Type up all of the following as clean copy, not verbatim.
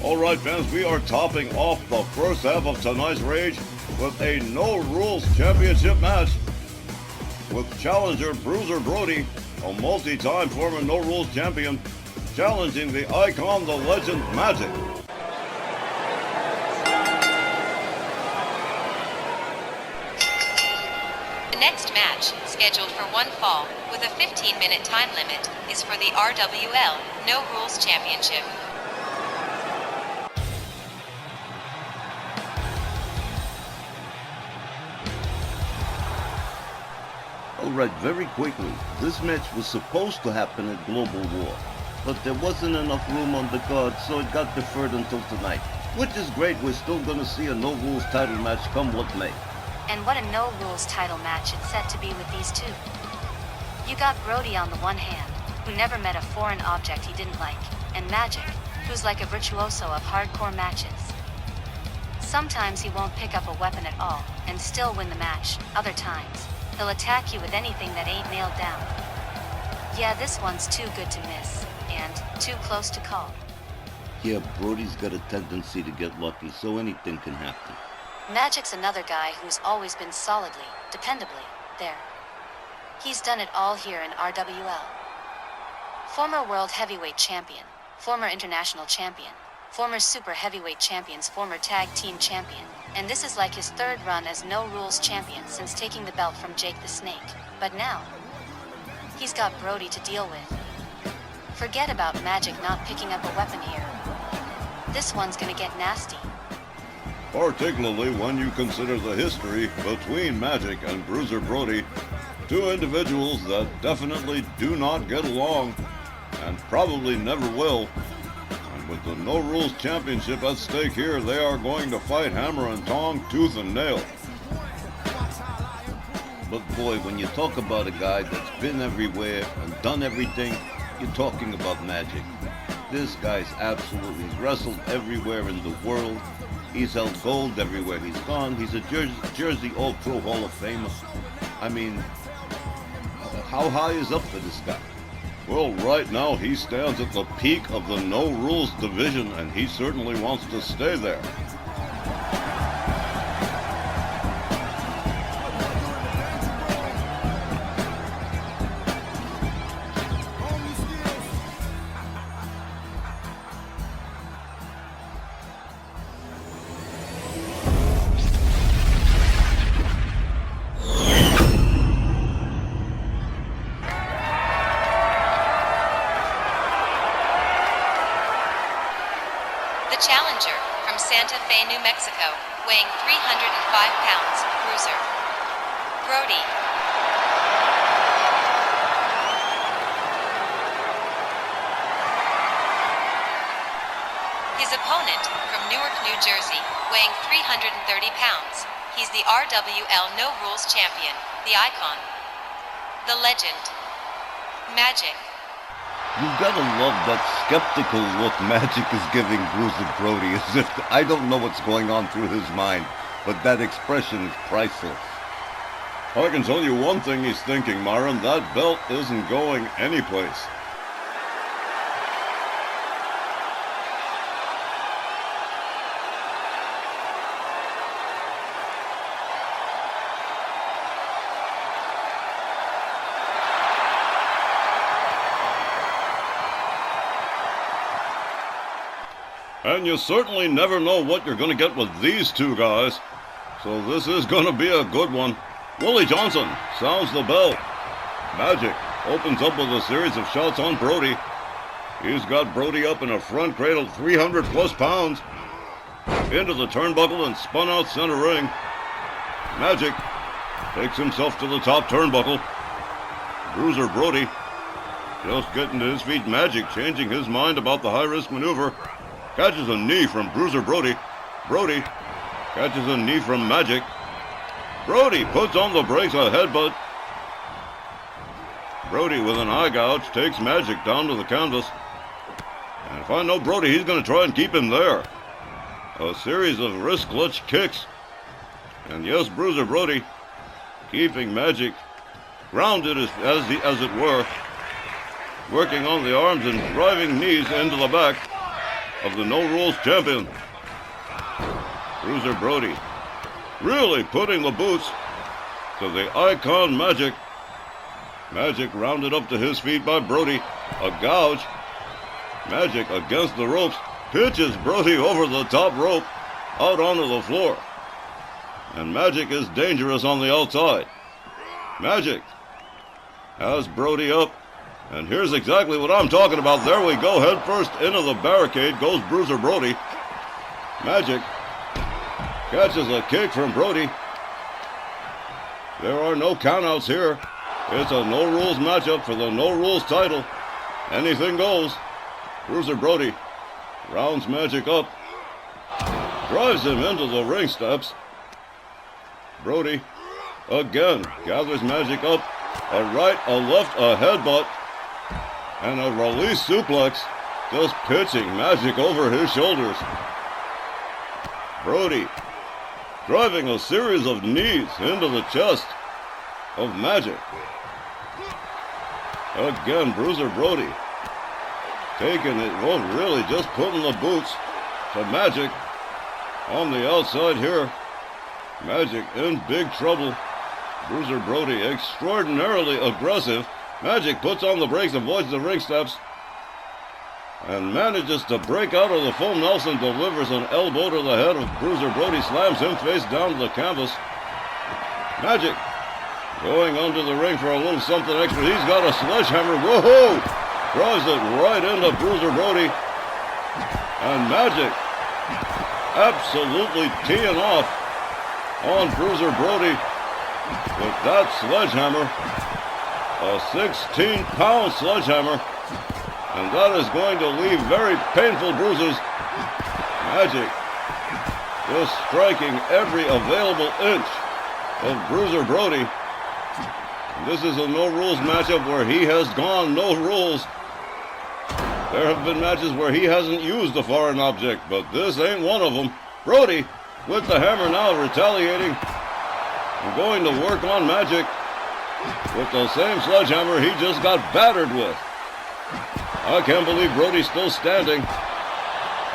Alright fans, we are topping off the first half of tonight's Rage with a No Rules Championship match with challenger Bruiser Brody, a multi-time former No Rules champion, challenging the icon, the legend, Magic. The next match, scheduled for one fall, with a 15-minute time limit, is for the RWL No Rules Championship. Alright, very quickly, this match was supposed to happen at Global War, but there wasn't enough room on the card, so it got deferred until tonight. Which is great, we're still gonna see a No Rules title match come what may. And what a No Rules title match it's set to be with these two. You got Brody on the one hand, who never met a foreign object he didn't like, and Magic, who's like a virtuoso of hardcore matches. Sometimes he won't pick up a weapon at all, and still win the match. Other times, he'll attack you with anything that ain't nailed down. Yeah, this one's too good to miss, and too close to call. Yeah, Brody's got a tendency to get lucky, so anything can happen. Magic's another guy who's always been solidly, dependably, there. He's done it all here in RWL. Former World Heavyweight Champion, former International Champion, former Super Heavyweight Champions, former Tag Team Champion, and this is like his third run as No Rules Champion since taking the belt from Jake the Snake. But now, he's got Brody to deal with. Forget about Magic not picking up a weapon here. This one's gonna get nasty. Particularly when you consider the history between Magic and Bruiser Brody, two individuals that definitely do not get along, and probably never will. And with the No Rules Championship at stake here, they are going to fight hammer and tong, tooth and nail. But boy, when you talk about a guy that's been everywhere and done everything, you're talking about Magic. This guy's absolutely wrestled everywhere in the world. He's held gold everywhere he's gone. He's a Jersey All-Pro Hall of Famer. I mean, how high is up for this guy? Well, right now he stands at the peak of the No Rules division, and he certainly wants to stay there. The challenger, from Santa Fe, New Mexico, weighing 305 pounds, Bruiser Brody. His opponent, from Newark, New Jersey, weighing 330 pounds, he's the RWL No Rules Champion, the icon, the legend, Magic. You've got to love that skeptical look Magic is giving Bruiser Brody, as if I don't know what's going on through his mind, but that expression is priceless. I can tell you one thing he's thinking, Myron, that belt isn't going anyplace. And you certainly never know what you're going to get with these two guys. So this is going to be a good one. Willie Johnson sounds the bell. Magic opens up with a series of shots on Brody. He's got Brody up in a front cradle, 300 plus pounds. Into the turnbuckle and spun out center ring. Magic takes himself to the top turnbuckle. Bruiser Brody just getting to his feet. Magic changing his mind about the high-risk maneuver. Catches a knee from Bruiser Brody. Brody catches a knee from Magic. Brody puts on the brakes, a headbutt. Brody with an eye gouge takes Magic down to the canvas. And if I know Brody, he's going to try and keep him there. A series of wrist clutch kicks. And yes, Bruiser Brody keeping Magic grounded as it were. Working on the arms and driving knees into the back. of the No Rules champion. Bruiser Brody really putting the boots to the Icon Magic. Magic rounded up to his feet by Brody. A gouge. Magic against the ropes. Pitches Brody over the top rope out onto the floor. And Magic is dangerous on the outside. Magic has Brody up. And here's exactly what I'm talking about. There we go. Head first into the barricade goes Bruiser Brody. Magic catches a kick from Brody. There are no countouts here. It's a no rules matchup for the no rules title. Anything goes. Bruiser Brody rounds Magic up. Drives him into the ring steps. Brody again gathers Magic up. A right, a left, a headbutt. And a release suplex. Just pitching Magic over his shoulders. Brody driving a series of knees into the chest of Magic. Again, Bruiser Brody taking it, well, really just putting the boots to Magic on the outside here. Magic in big trouble. Bruiser Brody extraordinarily aggressive. Magic puts on the brakes, avoids the ring steps, and manages to break out of the full Nelson, delivers an elbow to the head of Bruiser Brody, slams him face down to the canvas. Magic going under the ring for a little something extra. He's got a sledgehammer. Whoa! Drives it right into Bruiser Brody. And Magic absolutely teeing off on Bruiser Brody with that sledgehammer. A 16-pound sledgehammer. And that is going to leave very painful bruises. Magic just striking every available inch of Bruiser Brody. This is a no-rules matchup where he has gone no rules. There have been matches where he hasn't used a foreign object, but this ain't one of them. Brody, with the hammer now, retaliating and going to work on Magic with the same sledgehammer he just got battered with. I can't believe Brody's still standing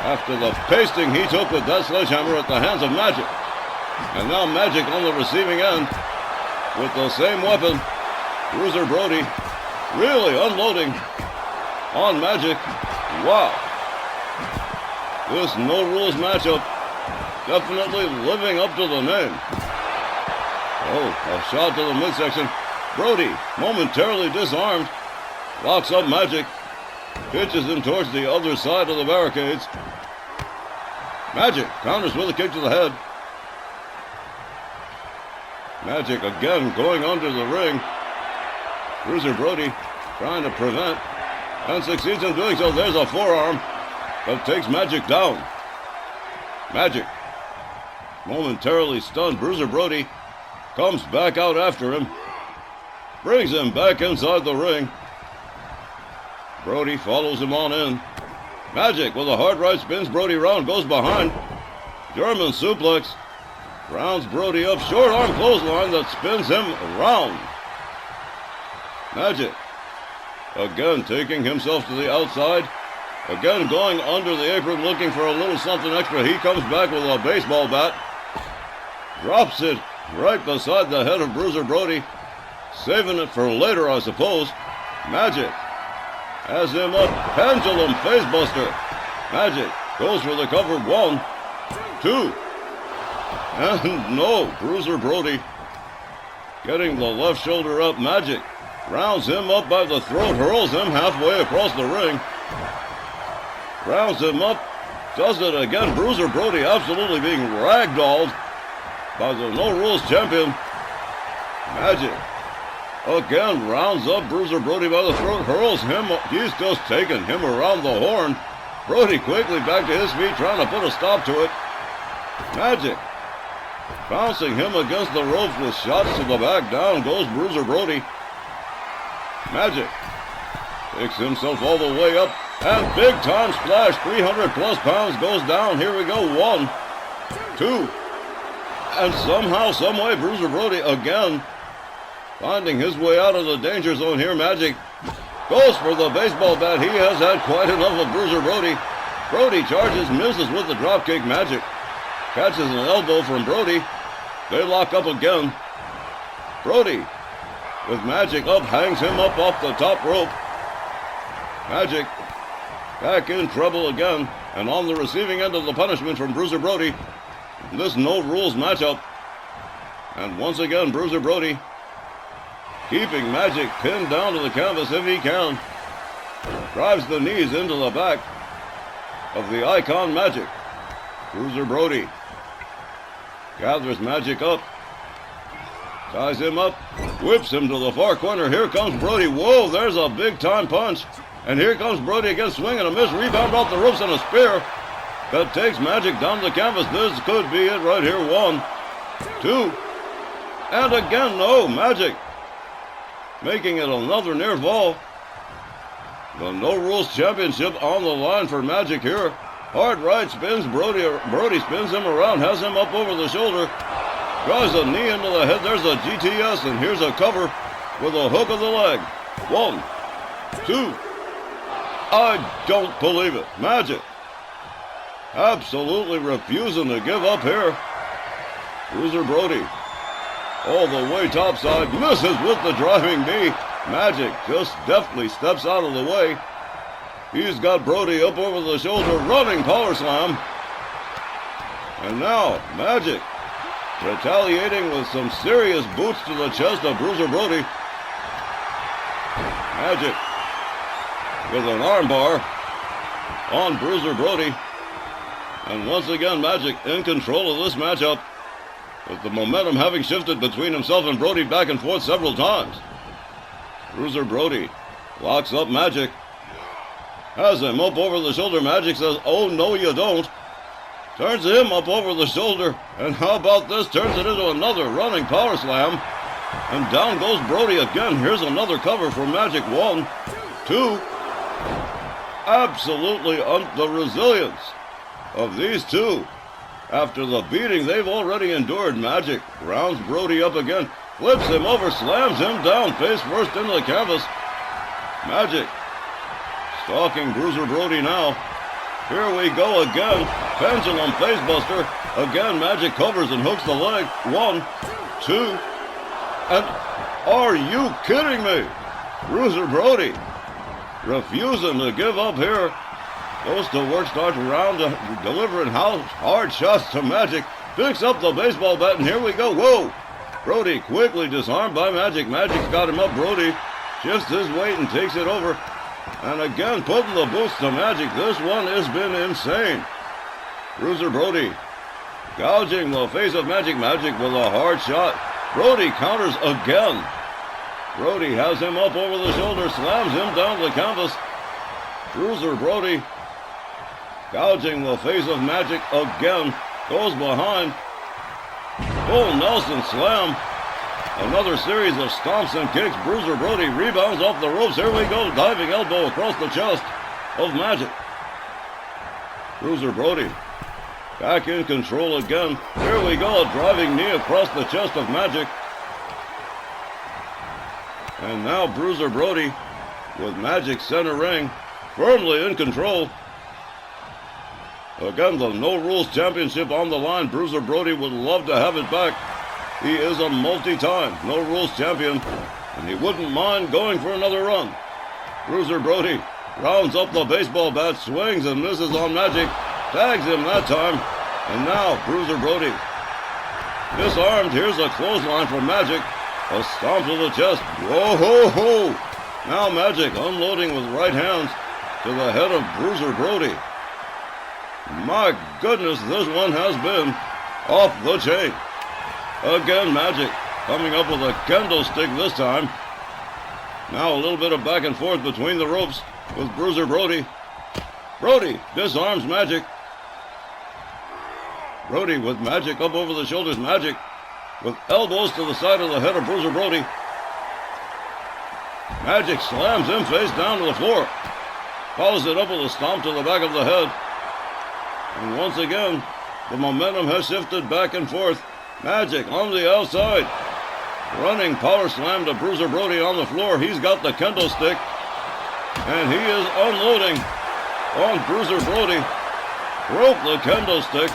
after the pasting he took with that sledgehammer at the hands of Magic. And now Magic on the receiving end with the same weapon. Bruiser Brody really unloading on Magic. Wow. This no-rules matchup definitely living up to the name. Oh, a shot to the midsection. Brody momentarily disarmed. Locks up Magic. Pitches him towards the other side of the barricades. Magic counters with a kick to the head. Magic again going under the ring. Bruiser Brody trying to prevent and succeeds in doing so. There's a forearm that takes Magic down. Magic momentarily stunned. Bruiser Brody comes back out after him. Brings him back inside the ring. Brody follows him on in. Magic with a hard right spins Brody round, goes behind. German suplex. Rounds Brody up. Short arm clothesline that spins him around. Magic again taking himself to the outside. Again going under the apron looking for a little something extra. He comes back with a baseball bat. Drops it right beside the head of Bruiser Brody. Saving it for later, I suppose. Magic has him up. Pendulum facebuster. Magic goes for the cover. 1, 2. And no, Bruiser Brody getting the left shoulder up. Magic rounds him up by the throat, hurls him halfway across the ring. Rounds him up, does it again. Bruiser Brody absolutely being ragdolled by the no-rules champion. Magic again rounds up Bruiser Brody by the throat, hurls him. He's just taking him around the horn. Brody quickly back to his feet, trying to put a stop to it. Magic bouncing him against the ropes with shots to the back. Down goes Bruiser Brody. Magic picks himself all the way up, and big time splash. 300 plus pounds goes down. Here we go. 1, 2, and somehow, some way, Bruiser Brody again finding his way out of the danger zone here. Magic goes for the baseball bat. He has had quite enough of Bruiser Brody. Brody charges, misses with the dropkick. Magic catches an elbow from Brody. They lock up again. Brody, with Magic up, hangs him up off the top rope. Magic back in trouble again, and on the receiving end of the punishment from Bruiser Brody. This no rules matchup. And once again, Bruiser Brody keeping Magic pinned down to the canvas if he can. Drives the knees into the back of the Icon Magic. Bruiser Brody gathers Magic up. Ties him up. Whips him to the far corner. Here comes Brody. Whoa, there's a big time punch. And here comes Brody again, swing and a miss. Rebound off the ropes and a spear. That takes Magic down the canvas. This could be it right here. 1, 2. And again, no. Magic making it another near fall. The No Rules Championship on the line for Magic here. Hard right spins Brody. Brody spins him around, has him up over the shoulder. Draws a knee into the head. There's a GTS, and here's a cover with a hook of the leg. 1, 2. I don't believe it. Magic absolutely refusing to give up here. Bruiser Brody all the way topside, misses with the driving knee. Magic just deftly steps out of the way. He's got Brody up over the shoulder, running power slam. And now Magic retaliating with some serious boots to the chest of Bruiser Brody. Magic with an armbar on Bruiser Brody. And once again, Magic in control of this matchup, with the momentum having shifted between himself and Brody back and forth several times. Bruiser Brody locks up Magic. Has him up over the shoulder. Magic says, oh, no, you don't. Turns him up over the shoulder. And how about this? Turns it into another running power slam. And down goes Brody again. Here's another cover for Magic. 1, 2. Absolutely the resilience of these two. After the beating they've already endured, Magic rounds Brody up again. Flips him over, slams him down, face first into the canvas. Magic stalking Bruiser Brody now. Here we go again. Pendulum facebuster. Again, Magic covers and hooks the leg. 1, 2. And are you kidding me? Bruiser Brody refusing to give up here. Goes to work, starts around, delivering hard shots to Magic. Picks up the baseball bat, and here we go. Whoa! Brody quickly disarmed by Magic. Magic's got him up. Brody shifts his weight and takes it over. And again, putting the boots to Magic. This one has been insane. Bruiser Brody gouging the face of Magic. Magic with a hard shot. Brody counters again. Brody has him up over the shoulder, slams him down the canvas. Bruiser Brody gouging the face of Magic again. Goes behind. Full Nelson slam. Another series of stomps and kicks. Bruiser Brody rebounds off the ropes. Here we go. Diving elbow across the chest of Magic. Bruiser Brody back in control again. Here we go. A driving knee across the chest of Magic. And now Bruiser Brody with Magic center ring firmly in control. Again, the No Rules Championship on the line. Bruiser Brody would love to have it back. He is a multi-time No Rules champion, and he wouldn't mind going for another run. Bruiser Brody rounds up the baseball bat, swings and misses on Magic, tags him that time, and now Bruiser Brody disarmed. Here's a clothesline from Magic, a stomp to the chest. Whoa, ho, ho! Now Magic unloading with right hands to the head of Bruiser Brody. My goodness, this one has been off the chain. Again, Magic coming up with a kendo stick this time. Now a little bit of back and forth between the ropes with Bruiser Brody. Brody disarms Magic. Brody with Magic up over the shoulders. Magic with elbows to the side of the head of Bruiser Brody. Magic slams him face down to the floor. Follows it up with a stomp to the back of the head. And once again, the momentum has shifted back and forth. Magic on the outside. Running power slam to Bruiser Brody on the floor. He's got the kendo stick. And he is unloading on Bruiser Brody. broke the kendo stick.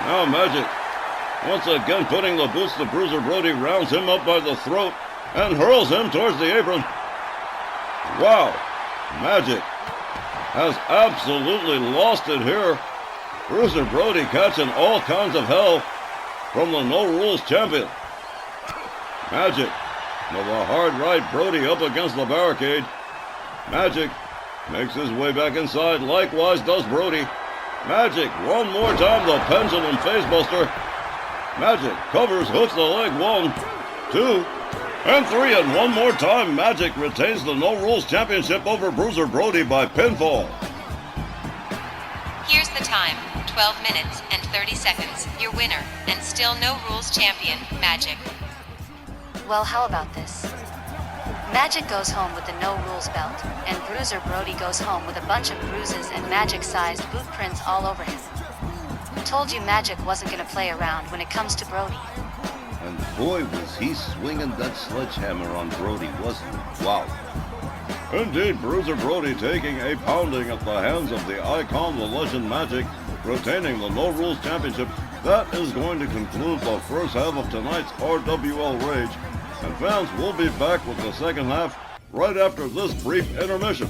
Now Magic, once again putting the boots to Bruiser Brody, rounds him up by the throat and hurls him towards the apron. Wow, Magic has absolutely lost it here. Bruiser Brody catching all kinds of hell from the No Rules champion. Magic with a hard right, Brody up against the barricade. Magic makes his way back inside, likewise does Brody. Magic, one more time, the pendulum facebuster. Magic covers, hooks the leg, 1, 2, and 3, and one more time, Magic retains the No Rules Championship over Bruiser Brody by pinfall. Here's the time, 12 minutes and 30 seconds. Your winner, and still No Rules champion, Magic. Well, how about this? Magic goes home with the No Rules belt, and Bruiser Brody goes home with a bunch of bruises and Magic-sized boot prints all over him. Told you Magic wasn't gonna play around when it comes to Brody. And boy, was he swinging that sledgehammer on Brody, wasn't he? Wow. Indeed, Bruiser Brody taking a pounding at the hands of the icon, the legend Magic, retaining the No Rules Championship. That is going to conclude the first half of tonight's RWL Rage. And fans, will be back with the second half right after this brief intermission.